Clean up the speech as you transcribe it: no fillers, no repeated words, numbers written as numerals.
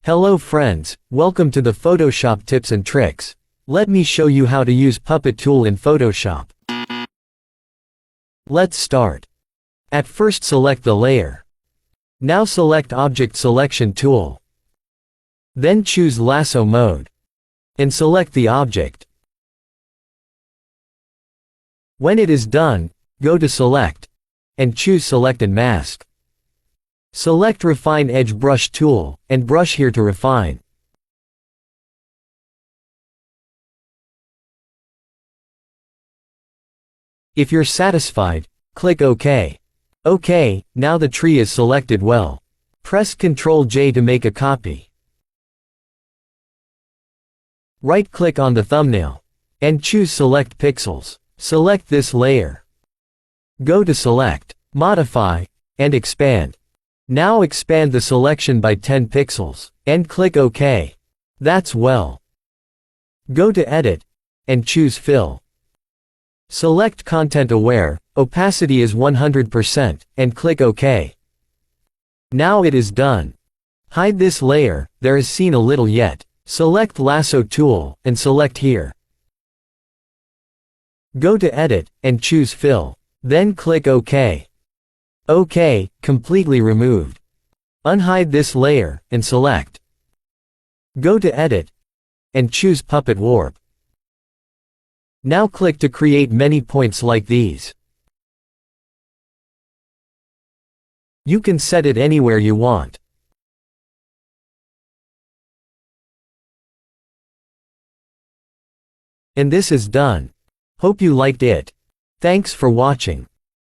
Hello friends, welcome to the Photoshop tips and tricks. Let me show you how to use Puppet tool in Photoshop. Let's start. At first select the layer. Now select Object Selection tool. Then choose Lasso mode. And select the object. When it is done, go to Select. And choose Select and Mask. Select Refine Edge Brush tool, and brush here to refine. If you're satisfied, click OK. OK, now the tree is selected well. Press Ctrl J to make a copy. Right-click on the thumbnail. And choose Select Pixels. Select this layer. Go to Select, Modify, and Expand. Now expand the selection by 10 pixels, and click OK. That's well. Go to Edit, and choose Fill. Select Content Aware, opacity is 100%, and click OK. Now it is done. Hide this layer, there is seen a little yet. Select Lasso tool, and select here. Go to Edit, and choose Fill. Then click OK. OK, completely removed. Unhide this layer, and select. Go to Edit, and choose Puppet Warp. Now click to create many points like these. You can set it anywhere you want. And this is done. Hope you liked it. Thanks for watching.